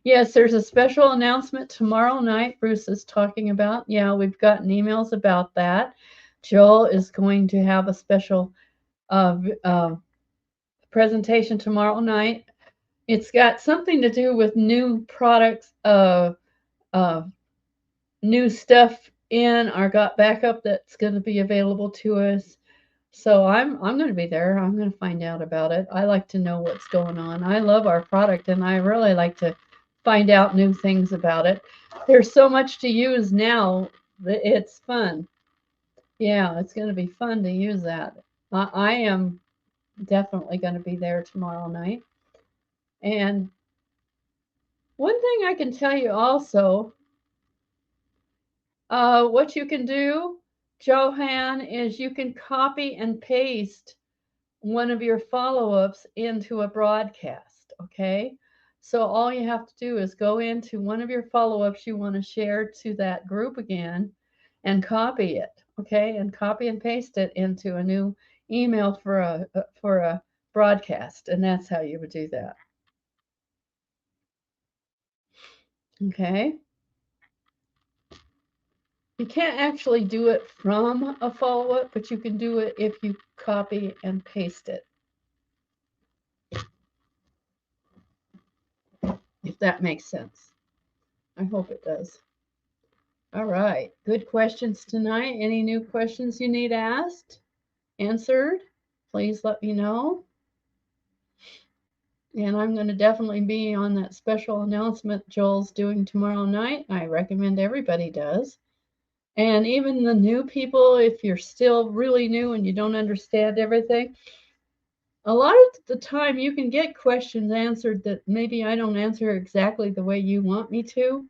Yes, there's a special announcement tomorrow night Bruce is talking about. Yeah, we've gotten emails about that. Joel is going to have a special presentation tomorrow night. It's got something to do with new products, uh, new stuff in our Got Backup that's going to be available to us. So I'm going to be there. I'm going to find out about it. I like to know what's going on. I love our product, and I really like to find out new things about it. There's so much to use now that it's fun. Yeah, it's going to be fun to use that. I am definitely going to be there tomorrow night. And one thing I can tell you also, what you can do, Johanne, is you can copy and paste one of your follow-ups into a broadcast, okay? So all you have to do is go into one of your follow-ups you want to share to that group again and copy it, okay? And copy and paste it into a new email for a broadcast, and that's how you would do that. Okay? You can't actually do it from a follow-up, but you can do it if you copy and paste it. If that makes sense. I hope it does. All right. Good questions tonight. Any new questions you need asked, answered? Please let me know. And I'm going to definitely be on that special announcement Joel's doing tomorrow night. I recommend everybody does. And even the new people, if you're still really new and you don't understand everything, a lot of the time you can get questions answered that maybe I don't answer exactly the way you want me to.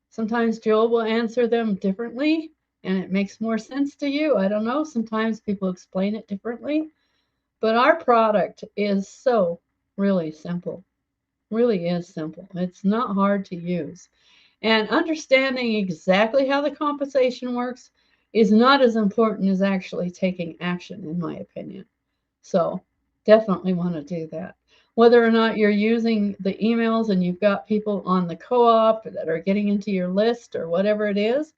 Sometimes Joel will answer them differently and it makes more sense to you. I don't know. Sometimes people explain it differently. But our product is so really simple. Really is simple. It's not hard to use. And understanding exactly how the compensation works is not as important as actually taking action, in my opinion. So definitely want to do that. Whether or not you're using the emails and you've got people on the co-op that are getting into your list or whatever it is,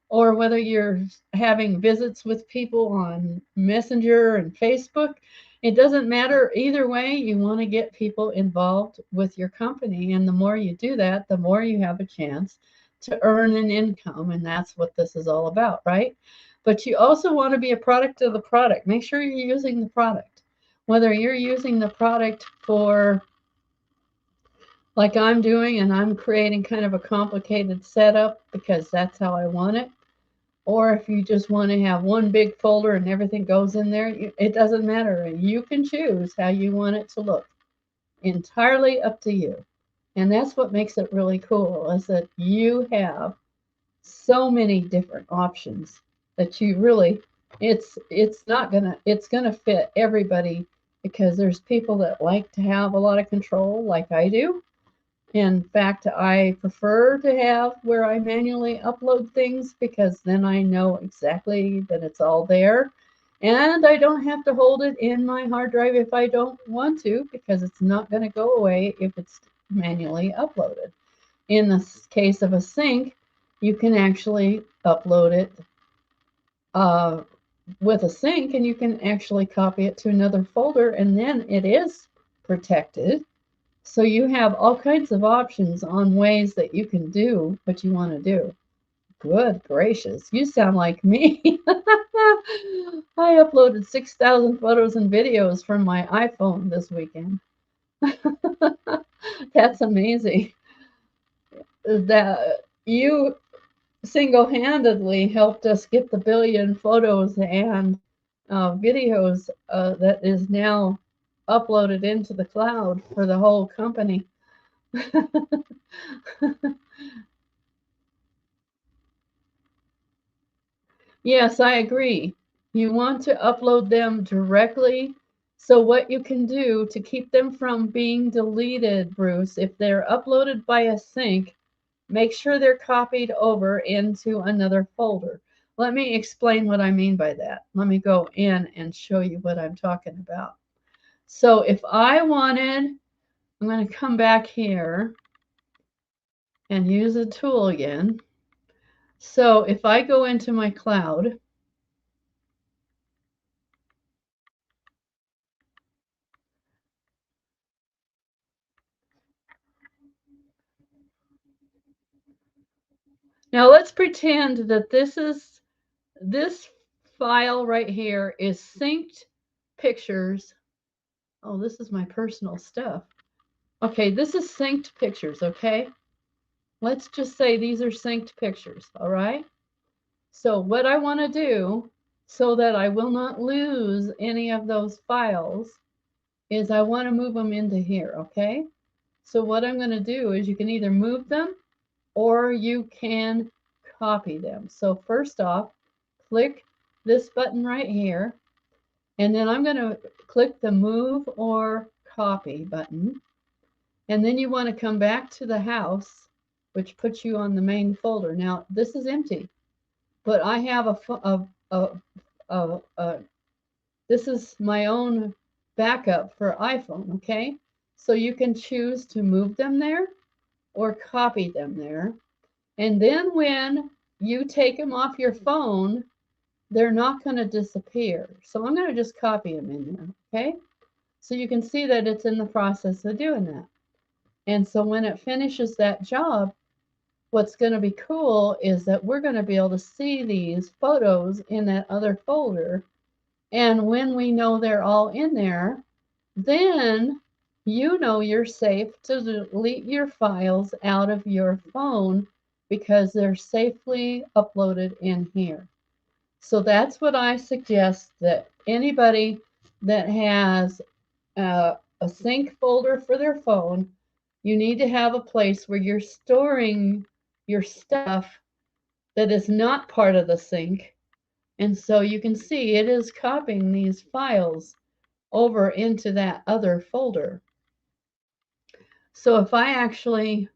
or whether you're having visits with people on Messenger and Facebook, it doesn't matter. Either way, you want to get people involved with your company. And the more you do that, the more you have a chance to earn an income. And that's what this is all about, right? But you also want to be a product of the product. Make sure you're using the product. Whether you're using the product for, like I'm doing, and I'm creating kind of a complicated setup because that's how I want it, or if you just want to have one big folder and everything goes in there, it doesn't matter. You can choose how you want it to look. Entirely up to you. And that's what makes it really cool, is that you have so many different options that you really, it's gonna fit everybody, because there's people that like to have a lot of control like I do. In fact, I prefer to have where I manually upload things, because then I know exactly that it's all there. And I don't have to hold it in my hard drive if I don't want to, because it's not going to go away if it's manually uploaded. In the case of a sync, you can actually upload it uh, with a sync, and you can actually copy it to another folder, and then it is protected. So you have all kinds of options on ways that you can do what you want to do. Good gracious, you sound like me. I uploaded 6,000 photos and videos from my iPhone this weekend. That's amazing. That you single-handedly helped us get the billion photos and videos that is now uploaded into the cloud for the whole company. Yes, I agree. You want to upload them directly. So what you can do to keep them from being deleted, Bruce, if they're uploaded by a sync, make sure they're copied over into another folder. Let me explain what I mean by that. Let me go in and show you what I'm talking about. So if I wanted, I'm going to come back here and use a tool again. So if I go into my cloud, now let's pretend that this file right here is synced pictures. Oh, this is my personal stuff. Okay, this is synced pictures, okay? Let's just say these are synced pictures, all right? So what I want to do, so that I will not lose any of those files, is I want to move them into here, okay? So what I'm going to do is, you can either move them or you can copy them. So first off, click this button right here, and then I'm going to click the move or copy button. And then you want to come back to the house, which puts you on the main folder. Now this is empty, but I have this is my own backup for iPhone, okay? So you can choose to move them there or copy them there. And then when you take them off your phone, they're not going to disappear. So I'm going to just copy them in there, okay? So you can see that it's in the process of doing that. And so when it finishes that job, what's going to be cool is that we're going to be able to see these photos in that other folder. And when we know they're all in there, then you know you're safe to delete your files out of your phone, because they're safely uploaded in here. So that's what I suggest, that anybody that has a sync folder for their phone, you need to have a place where you're storing your stuff that is not part of the sync. And so you can see it is copying these files over into that other folder. So if I actually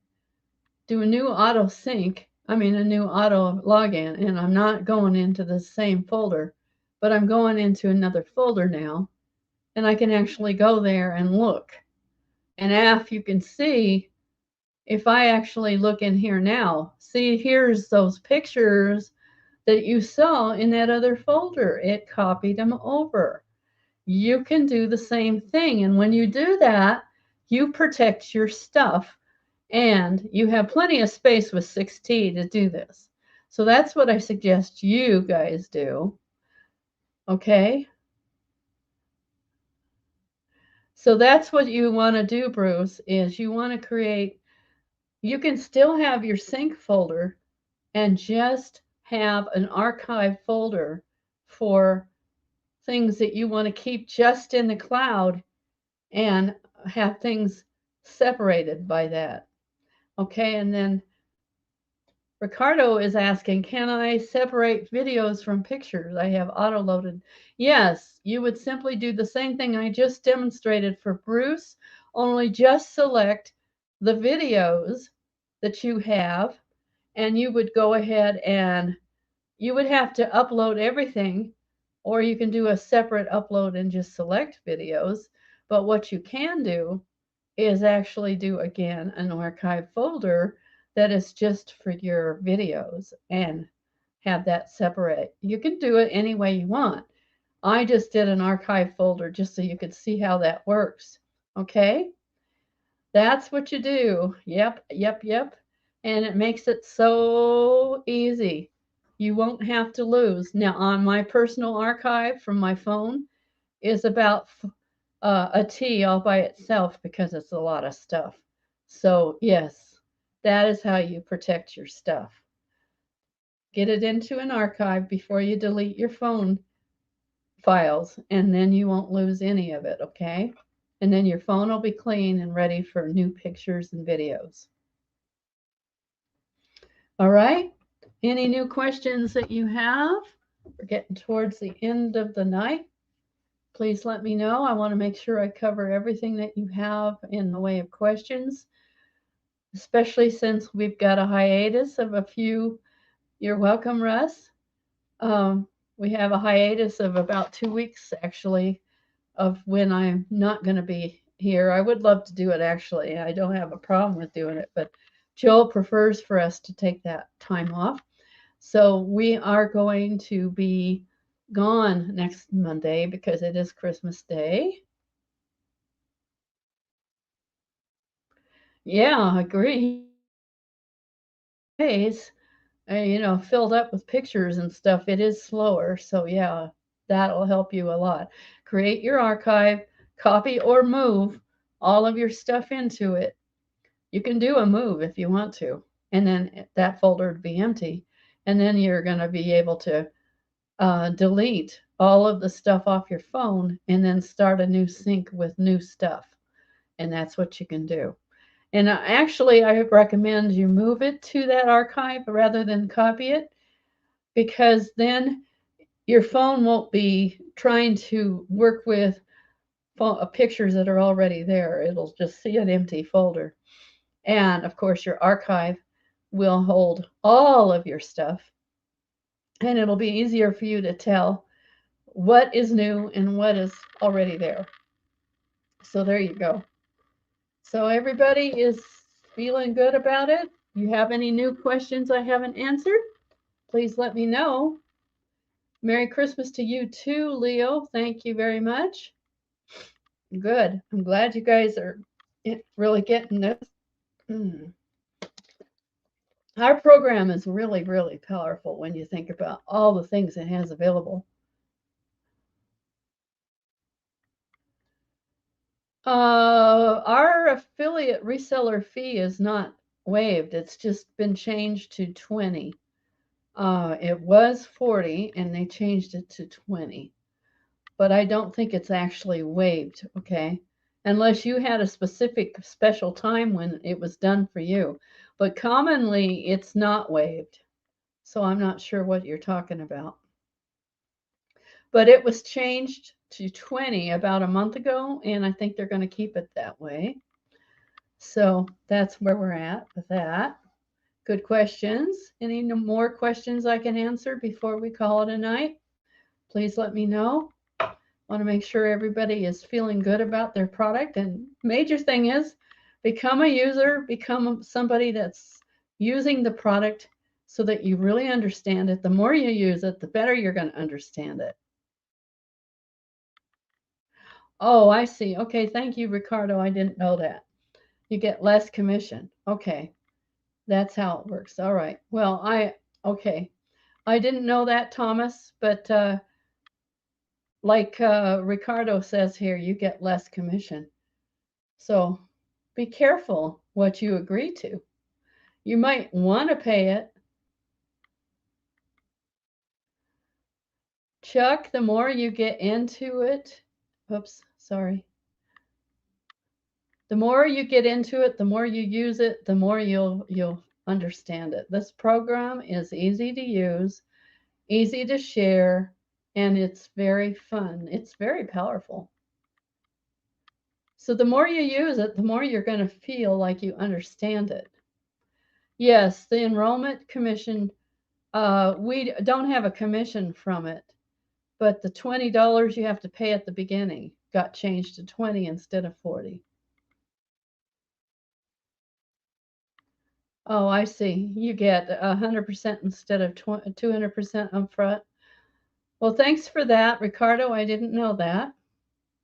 do a new auto sync, a new auto login, and I'm not going into the same folder, but I'm going into another folder now, and I can actually go there and look. And if you can see, if I actually look in here now, see, here's those pictures that you saw in that other folder. It copied them over. You can do the same thing. And when you do that, you protect your stuff. And you have plenty of space with 6T to do this. So that's what I suggest you guys do. Okay? So that's what you want to do, Bruce, is you want to create, you can still have your sync folder and just have an archive folder for things that you want to keep just in the cloud and have things separated by that. Okay, and then Ricardo is asking, can I separate videos from pictures? I have auto loaded. Yes, you would simply do the same thing I just demonstrated for Bruce, only just select the videos that you have, and you would go ahead and you would have to upload everything, or you can do a separate upload and just select videos. But what you can do is actually do again an archive folder that is just for your videos and have that separate. You can do it any way you want. I just did an archive folder just so you could see how that works. Okay? That's what you do. Yep, yep, yep. And it makes it so easy. You won't have to lose. Now, on my personal archive from my phone is about a T all by itself because it's a lot of stuff. So, yes, that is how you protect your stuff. Get it into an archive before you delete your phone files, and then you won't lose any of it, okay? And then your phone will be clean and ready for new pictures and videos. All right. Any new questions that you have? We're getting towards the end of the night. Please let me know. I want to make sure I cover everything that you have in the way of questions, especially since we've got a hiatus of a few. You're welcome, Russ. We have a hiatus of about 2 weeks, actually, of when I'm not going to be here. I would love to do it, actually. I don't have a problem with doing it, but Joel prefers for us to take that time off. So we are going to be gone next Monday because it is Christmas Day. Yeah, I agree. Days, filled up with pictures and stuff, it is slower. So yeah, that'll help you a lot. Create your archive, copy or move all of your stuff into it. You can do a move if you want to, and then that folder would be empty. And then you're going to be able to delete all of the stuff off your phone and then start a new sync with new stuff. And that's what you can do. And actually, I recommend you move it to that archive rather than copy it, because then your phone won't be trying to work with pictures that are already there. It'll just see an empty folder. And of course, your archive will hold all of your stuff, and it'll be easier for you to tell what is new and what is already there. So there you go. So everybody is feeling good about it. You have any new questions I haven't answered? Please let me know. Merry Christmas to you too, Leo. Thank you very much. Good. I'm glad you guys are really getting this. Our program is really, really powerful when you think about all the things it has available. Our affiliate reseller fee is not waived. It's just been changed to 20. It was 40 and they changed it to 20. But I don't think it's actually waived, okay? Unless you had a specific special time when it was done for you. But commonly it's not waived. So I'm not sure what you're talking about. But it was changed to 20 about a month ago, and I think they're going to keep it that way. So that's where we're at with that. Good questions. Any more questions I can answer before we call it a night? Please let me know. Want to make sure everybody is feeling good about their product. And major thing is become a user, become somebody that's using the product so that you really understand it. The more you use it, the better you're going to understand it. Oh, I see. Okay, thank you, Ricardo. I didn't know that. You get less commission. Okay, that's how it works. All right. Well, okay. I didn't know that, Thomas, but like Ricardo says here, you get less commission. So be careful what you agree to. You might want to pay it. Chuck, the more you get into it, oops, sorry. The more you get into it, the more you use it, the more you'll understand it. This program is easy to use, easy to share, and it's very fun. It's very powerful. So the more you use it, the more you're going to feel like you understand it. Yes, the enrollment commission, we don't have a commission from it, but the $20 you have to pay at the beginning got changed to 20 instead of 40. Oh, I see. You get 100% instead of 200% upfront. Well, thanks for that, Ricardo. I didn't know that.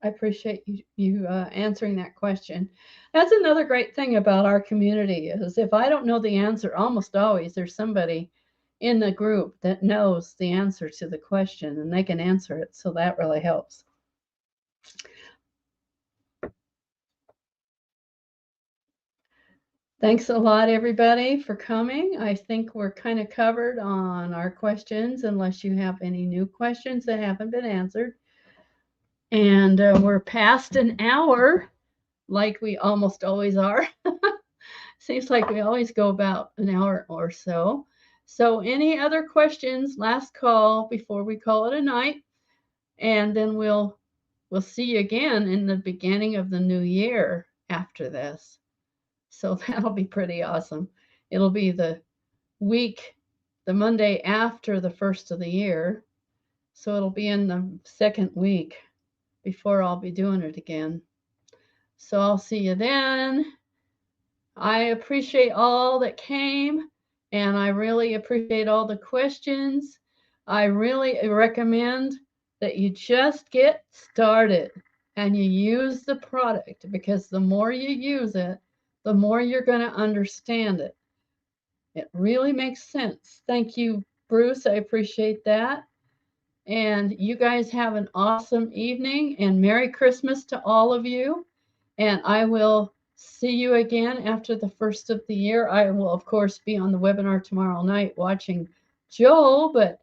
I appreciate you answering that question. That's another great thing about our community is if I don't know the answer, almost always there's somebody in the group that knows the answer to the question and they can answer it. So that really helps. Thanks a lot, everybody, for coming. I think we're kind of covered on our questions, unless you have any new questions that haven't been answered. And we're past an hour, like we almost always are. Seems like we always go about an hour or so. So, any other questions? Last call before we call it a night, and then we'll see you again in the beginning of the new year after this. So that'll be pretty awesome. It'll be the week, the Monday after the first of the year. So it'll be in the second week before I'll be doing it again. So I'll see you then. I appreciate all that came, and I really appreciate all the questions. I really recommend that you just get started and you use the product, because the more you use it, the more you're going to understand it. It really makes sense. Thank you, Bruce. I appreciate that. And you guys have an awesome evening and Merry Christmas to all of you. And I will see you again after the first of the year. I will, of course, be on the webinar tomorrow night watching Joel, but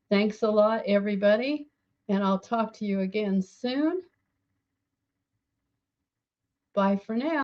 thanks a lot, everybody. And I'll talk to you again soon. Bye for now.